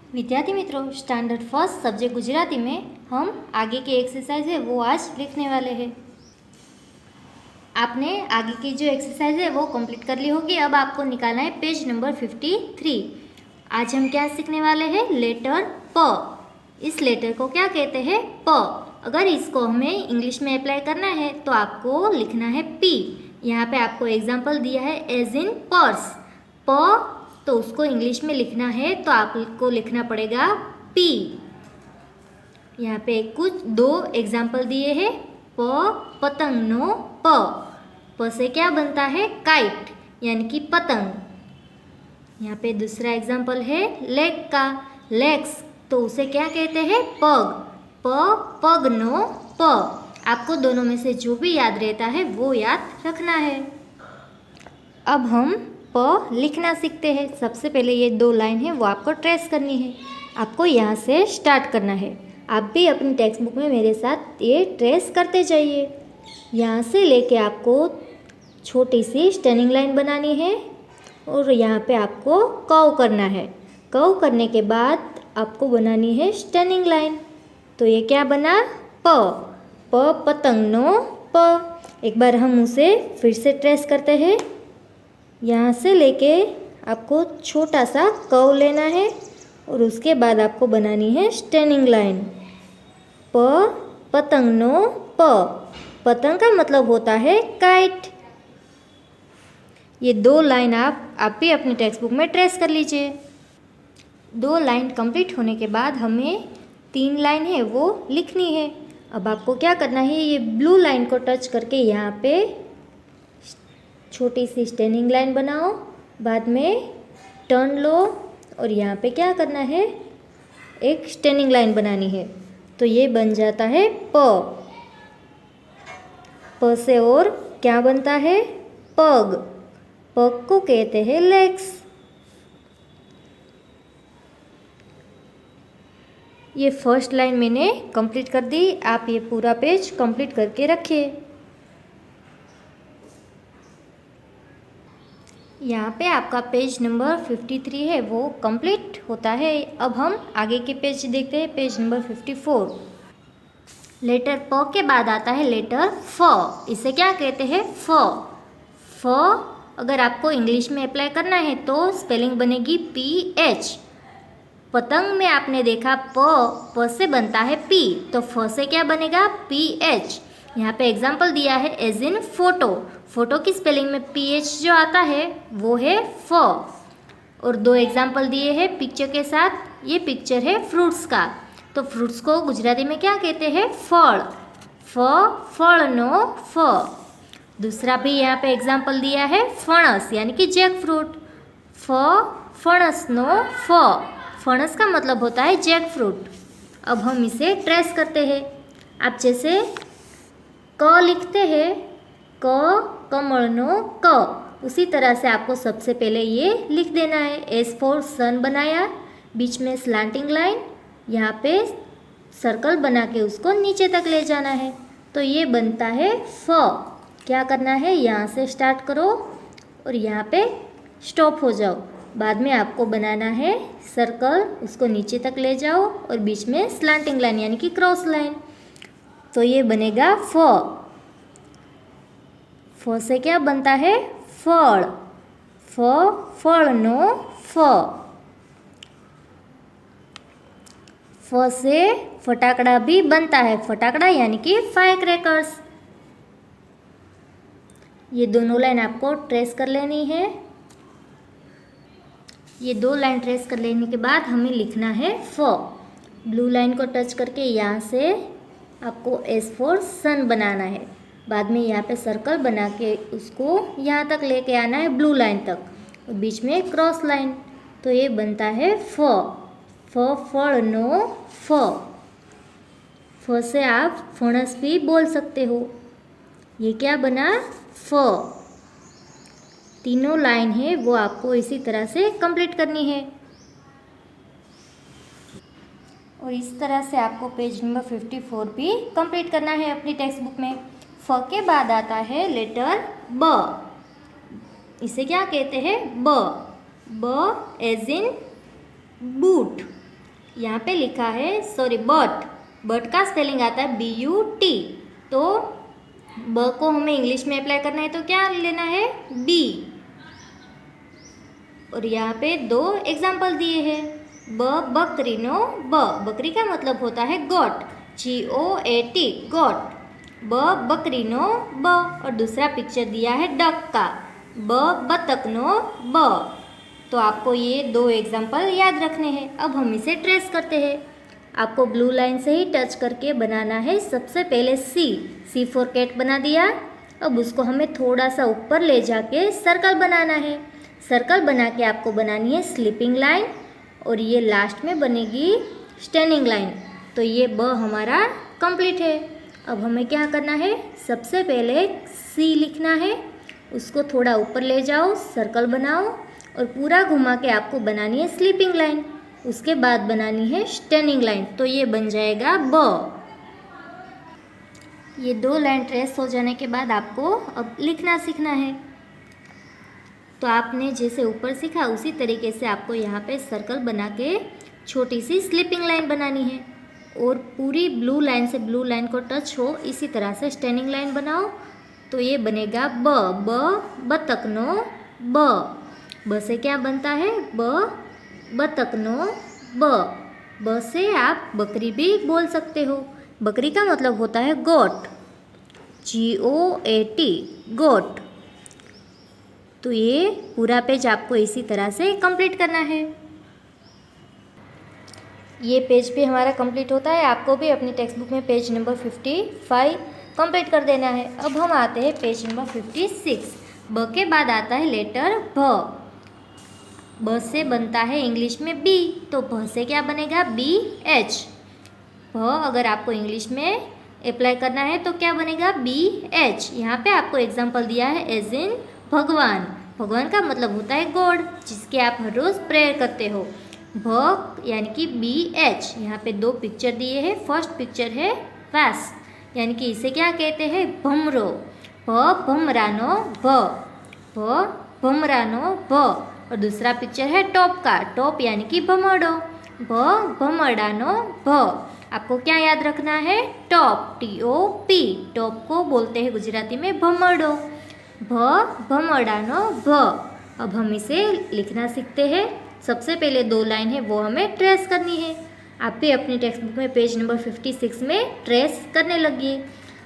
विद्यार्थी मित्रों, standard first subject Gujarati में हम आगे की एक्सरसाइज है वो आज लिखने वाले हैं। आपने आगे की जो एक्सरसाइज है वो कंप्लीट कर ली होगी। अब आपको निकालना है पेज नंबर 53। आज हम क्या सीखने वाले हैं? लेटर प। इस लेटर को क्या कहते हैं? प। अगर इसको हमें इंग्लिश में अप्लाई करना है तो आपको लिखना है पी। यहाँ पे आपको एग्जाम्पल दिया है एज इन पर्स। प तो उसको इंग्लिश में लिखना है तो आपको लिखना पड़ेगा पी। यहाँ पे कुछ दो एग्जाम्पल दिए हैं। प पतंग नो प से क्या बनता है? काइट यानी कि पतंग। यहाँ पे दूसरा एग्जाम्पल है लेग का। लेग्स तो उसे क्या कहते हैं? पग। पग नो प। आपको दोनों में से जो भी याद रहता है वो याद रखना है। अब हम प लिखना सीखते हैं। सबसे पहले ये दो लाइन है वो आपको ट्रेस करनी है। आपको यहाँ से स्टार्ट करना है। आप भी अपनी टेक्स्ट बुक में मेरे साथ ये ट्रेस करते जाइए। यहाँ से लेके आपको छोटी सी स्टैंडिंग लाइन बनानी है और यहाँ पे आपको कर्व करना है। कर्व करने के बाद आपको बनानी है स्टैंडिंग लाइन। तो ये क्या बना? प पतंग नो प। एक बार हम उसे फिर से ट्रेस करते हैं। यहाँ से लेके आपको छोटा सा कर्व लेना है और उसके बाद आपको बनानी है स्टैंडिंग लाइन। प पतंग नो प। पतंग का मतलब होता है काइट। ये दो लाइन आप भी अपनी टेक्स्ट बुक में ट्रेस कर लीजिए। दो लाइन कंप्लीट होने के बाद हमें 3 लाइन है वो लिखनी है। अब आपको क्या करना है? ये ब्लू लाइन को टच करके यहाँ पे छोटी सी स्टैंडिंग लाइन बनाओ। बाद में टर्न लो और यहाँ पे क्या करना है? एक स्टैंडिंग लाइन बनानी है। तो ये बन जाता है प से और क्या बनता है? पग। पग को कहते हैं लेग्स। ये फर्स्ट लाइन मैंने कंप्लीट कर दी। आप ये पूरा पेज कंप्लीट करके रखिए। यहाँ पे आपका पेज नंबर 53 है वो कंप्लीट होता है। अब हम आगे के पेज देखते हैं। Page number 54। लेटर प के बाद आता है लेटर फ। इसे क्या कहते हैं? फ। अगर आपको इंग्लिश में अप्लाई करना है तो स्पेलिंग बनेगी PH। पतंग में आपने देखा प से बनता है P, तो फ से क्या बनेगा? PH। यहाँ पे एग्जाम्पल दिया है एज इन फोटो। फोटो की स्पेलिंग में PH जो आता है वो है फ। और दो एग्जाम्पल दिए हैं पिक्चर के साथ। ये पिक्चर है फ्रूट्स का। तो फ्रूट्स को गुजराती में क्या कहते हैं? फल। फल नो फ। दूसरा भी यहाँ पे एग्जाम्पल दिया है फणस यानी कि जैक फ्रूट। फणस नो फ। फणस का मतलब होता है जैक फ्रूट। अब हम इसे ट्रेस करते हैं। आप जैसे क लिखते हैं, कमल नो क, उसी तरह से आपको सबसे पहले ये लिख देना है। एस फॉर सन बनाया, बीच में स्लांटिंग लाइन, यहाँ पे सर्कल बना के उसको नीचे तक ले जाना है। तो ये बनता है फ। क्या करना है? यहाँ से स्टार्ट करो और यहाँ पे स्टॉप हो जाओ। बाद में आपको बनाना है सर्कल, उसको नीचे तक ले जाओ और बीच में स्लांटिंग लाइन यानी कि क्रॉस लाइन। तो ये बनेगा फ। से क्या बनता है? फल। फल नो फ। से फटाकड़ा भी बनता है। फटाकड़ा यानी कि फायर क्रैकर्स। ये दोनों लाइन आपको ट्रेस कर लेनी है। ये दो लाइन ट्रेस कर लेने के बाद हमें लिखना है फ। ब्लू लाइन को टच करके यहाँ से आपको एस फॉर सन बनाना है। बाद में यहाँ पे सर्कल बना के उसको यहाँ तक लेके आना है ब्लू लाइन तक और बीच में क्रॉस लाइन। तो ये बनता है फ। फल नो फ। से आप फणस भी बोल सकते हो। ये क्या बना? फ। तीनों लाइन है वो आपको इसी तरह से कंप्लीट करनी है। और इस तरह से आपको पेज नंबर 54 भी कंप्लीट करना है अपनी टेक्स्ट बुक में। फ के बाद आता है लेटर ब। इसे क्या कहते हैं? ब एज इन बूट। यहाँ पे लिखा है बट का स्पेलिंग आता है BUT। तो ब को हमें इंग्लिश में अप्लाई करना है तो क्या लेना है बी। और यहाँ पे 2 एग्जाम्पल दिए हैं। बकरीनो बकरी का मतलब होता है गोट, GOAT गोट। बकरीनो और दूसरा पिक्चर दिया है डक का, बतकनो तो आपको ये 2 एग्जाम्पल याद रखने हैं। अब हम इसे ट्रेस करते हैं। आपको ब्लू लाइन से ही टच करके बनाना है। सबसे पहले C फॉर कैट बना दिया। अब उसको हमें थोड़ा सा ऊपर ले जाके सर्कल बनाना है। सर्कल बना के आपको बनानी है स्लीपिंग लाइन और ये लास्ट में बनेगी स्टैंडिंग लाइन। तो ये ब हमारा कंप्लीट है। अब हमें क्या करना है, सबसे पहले C लिखना है, उसको थोड़ा ऊपर ले जाओ, सर्कल बनाओ और पूरा घुमा के आपको बनानी है स्लीपिंग लाइन। उसके बाद बनानी है स्टैंडिंग लाइन। तो ये बन जाएगा ब। ये 2 लाइन ट्रेस हो जाने के बाद आपको अब लिखना सीखना है। तो आपने जैसे ऊपर सीखा उसी तरीके से आपको यहाँ पे सर्कल बना के छोटी सी स्लीपिंग लाइन बनानी है और पूरी ब्लू लाइन से ब्लू लाइन को टच हो इसी तरह से स्टैंडिंग लाइन बनाओ। तो ये बनेगा बतकनो ब से क्या बनता है बतकनो ब से आप बकरी भी बोल सकते हो। बकरी का मतलब होता है गोट, GOAT गोट। तो ये पूरा पेज आपको इसी तरह से कंप्लीट करना है। ये पेज भी हमारा कंप्लीट होता है। आपको भी अपनी टेक्स्ट बुक में पेज नंबर 55 कंप्लीट कर देना है। अब हम आते हैं पेज नंबर 56। ब के बाद आता है लेटर ब से बनता है इंग्लिश में बी। तो भ से क्या बनेगा BH। भ अगर आपको इंग्लिश में अप्लाई करना है तो क्या बनेगा BH। यहाँ पे आपको एग्जाम्पल दिया है एज इन भगवान। भगवान का मतलब होता है गॉड, जिसके आप हर रोज़ प्रेयर करते हो। भ यानी कि BH। यहाँ पे 2 पिक्चर दिए हैं। फर्स्ट पिक्चर है वैस, यानी कि इसे क्या कहते हैं भमरो। भमरानो भ। और दूसरा पिक्चर है टॉप का, टॉप यानी कि भमरडो। भमरडानो भ। आपको क्या याद रखना है टॉप, TOP। टॉप को बोलते हैं गुजराती में भमरडो। भमरडानो भ। अब हम इसे लिखना सीखते हैं। सबसे पहले 2 लाइन है वो हमें ट्रेस करनी है। आप भी अपनी टेक्स्ट बुक में पेज नंबर 56 में ट्रेस करने लगिए।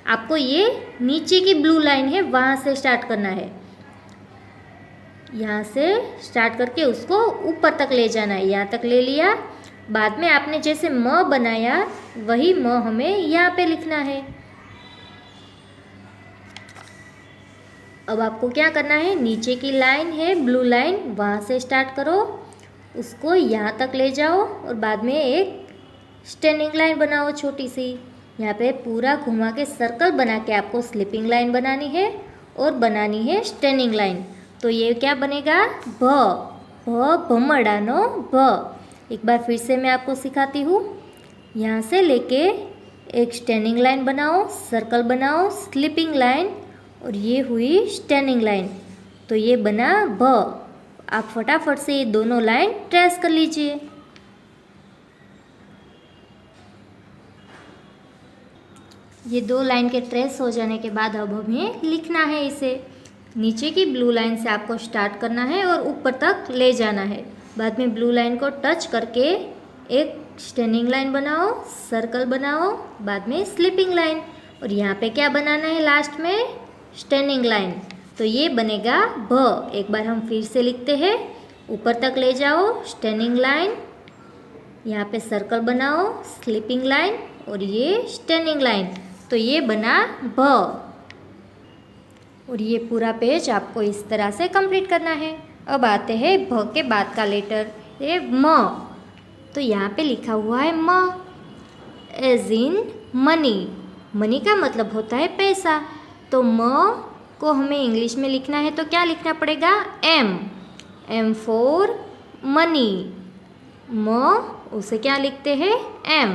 आपको ये नीचे की ब्लू लाइन है वहाँ से स्टार्ट करना है। यहाँ से स्टार्ट करके उसको ऊपर तक ले जाना है। यहाँ तक ले लिया, बाद में आपने जैसे म बनाया वही म हमें यहाँ पे लिखना है। अब आपको क्या करना है, नीचे की लाइन है ब्लू लाइन, वहाँ से स्टार्ट करो, उसको यहाँ तक ले जाओ और बाद में एक स्टैंडिंग लाइन बनाओ छोटी सी। यहाँ पे पूरा घुमा के सर्कल बना के आपको स्लीपिंग लाइन बनानी है और बनानी है स्टैंडिंग लाइन। तो ये क्या बनेगा भमरडानो भ। एक बार फिर से मैं आपको सिखाती हूँ। यहाँ से लेके एक स्टैंडिंग लाइन बनाओ, सर्कल बनाओ, स्लीपिंग लाइन और ये हुई स्टैंडिंग लाइन। तो ये बना भ। आप फटाफट से ये दोनों लाइन ट्रेस कर लीजिए। ये 2 लाइन के ट्रेस हो जाने के बाद अब हमें लिखना है इसे। नीचे की ब्लू लाइन से आपको स्टार्ट करना है और ऊपर तक ले जाना है। बाद में ब्लू लाइन को टच करके एक स्टैंडिंग लाइन बनाओ, सर्कल बनाओ, बाद में स्लीपिंग लाइन और यहाँ पे क्या बनाना है लास्ट में स्टैंडिंग लाइन। तो ये बनेगा भ। एक बार हम फिर से लिखते हैं। ऊपर तक ले जाओ, स्टैंडिंग लाइन, यहाँ पे सर्कल बनाओ, स्लीपिंग लाइन और ये स्टैंडिंग लाइन। तो ये बना भ। और ये पूरा पेज आपको इस तरह से कंप्लीट करना है। अब आते हैं भ के बाद का लेटर है म। तो यहाँ पे लिखा हुआ है म एज इन मनी। मनी का मतलब होता है पैसा। तो म को हमें इंग्लिश में लिखना है तो क्या लिखना पड़ेगा M फॉर मनी। म उसे क्या लिखते हैं M।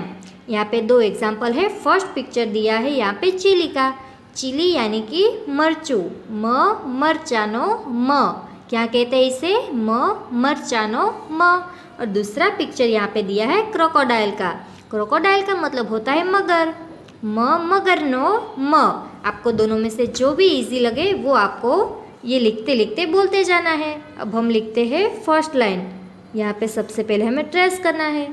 यहाँ पे 2 एग्जाम्पल है। फर्स्ट पिक्चर दिया है यहाँ पे चिली का, चिली यानी कि मरचू। मरचानो म। क्या कहते हैं इसे मरचानो म। और दूसरा पिक्चर यहाँ पे दिया है क्रोकोडाइल का। क्रोकोडाइल का मतलब होता है मगर। मगर नो म। आपको दोनों में से जो भी इजी लगे वो आपको ये लिखते लिखते बोलते जाना है। अब हम लिखते हैं फर्स्ट लाइन। यहाँ पे सबसे पहले हमें ट्रेस करना है।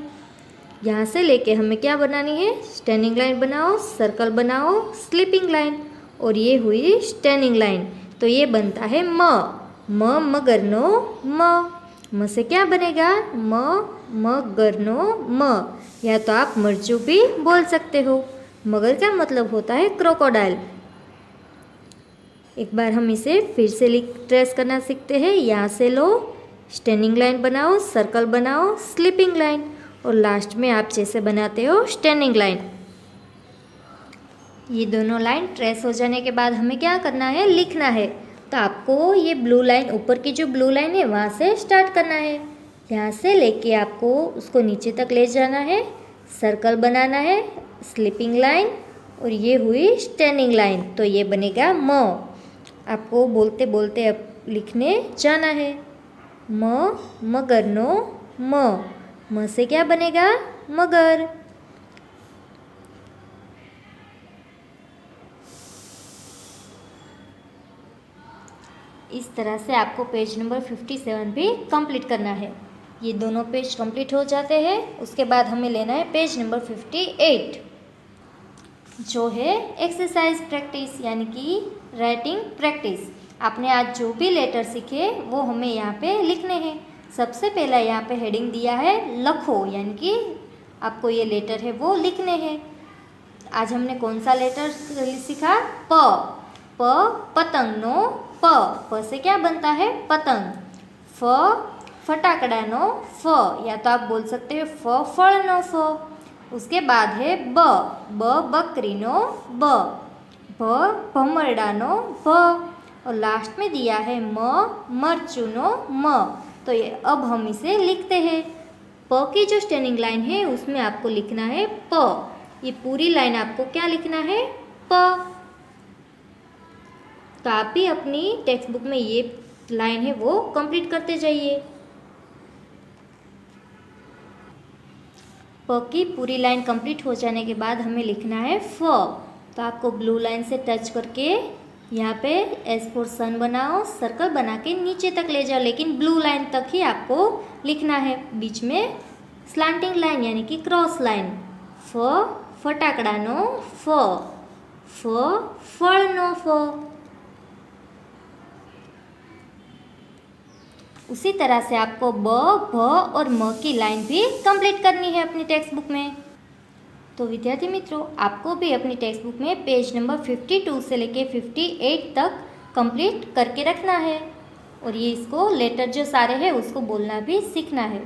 यहाँ से लेके हमें क्या बनानी है, स्टैंडिंग लाइन बनाओ, सर्कल बनाओ, स्लीपिंग लाइन, और ये हुई स्टैंडिंग लाइन। तो ये बनता है म मगर नो म से क्या बनेगा, मगर नो म। या तो आप मरचू भी बोल सकते हो। मगर का मतलब होता है क्रोकोडाइल। एक बार हम इसे फिर से ट्रेस करना सीखते हैं। यहाँ से लो, स्टैंडिंग लाइन बनाओ, सर्कल बनाओ, स्लीपिंग लाइन, और लास्ट में आप जैसे बनाते हो स्टैंडिंग लाइन। ये दोनों लाइन ट्रेस हो जाने के बाद हमें क्या करना है, लिखना है। तो आपको ये ब्लू लाइन, ऊपर की जो ब्लू लाइन है वहाँ से स्टार्ट करना है। यहाँ से लेके आपको उसको नीचे तक ले जाना है, सर्कल बनाना है, स्लीपिंग लाइन, और ये हुई स्टैंडिंग लाइन। तो ये बनेगा म। आपको बोलते बोलते अब लिखने जाना है। मगर नो म से क्या बनेगा, मगर। इस तरह से आपको पेज नंबर 57 भी कंप्लीट करना है। ये दोनों पेज कंप्लीट हो जाते हैं, उसके बाद हमें लेना है पेज नंबर 58, जो है एक्सरसाइज प्रैक्टिस यानी कि राइटिंग प्रैक्टिस। आपने आज जो भी लेटर सीखे वो हमें यहाँ पे लिखने हैं। सबसे पहला यहाँ पे हेडिंग दिया है लखो, यानी कि आपको ये लेटर है वो लिखने हैं। आज हमने कौन सा लेटर सीखा, पतंग नो प से क्या बनता है, पतंग। फटाकड़ा नो फ, या तो आप बोल सकते हैं फल नो फ। उसके बाद है बकरी नो भमरड़ा नो भ, और लास्ट में दिया है मरचू नो म। तो ये अब हम इसे लिखते हैं। प की जो स्टैंडिंग लाइन है उसमें आपको लिखना है प। ये पूरी लाइन आपको क्या लिखना है, प। तो आप भी अपनी टेक्स्ट बुक में ये लाइन है वो कंप्लीट करते जाइए। प की पूरी लाइन कंप्लीट हो जाने के बाद हमें लिखना है फ। तो आपको ब्लू लाइन से टच करके यहाँ पे एस फॉर सन बनाओ, सर्कल बना के नीचे तक ले जाओ, लेकिन ब्लू लाइन तक ही आपको लिखना है। बीच में स्लांटिंग लाइन यानी कि क्रॉस लाइन। फटाकड़ा नो फल नो फ। उसी तरह से आपको ब, भ और म की लाइन भी कंप्लीट करनी है अपनी टेक्स्ट बुक में। तो विद्यार्थी मित्रों, आपको भी अपनी टेक्स्ट बुक में पेज नंबर 52 से लेके 58 तक कंप्लीट करके रखना है, और ये इसको लेटर जो सारे हैं उसको बोलना भी सीखना है।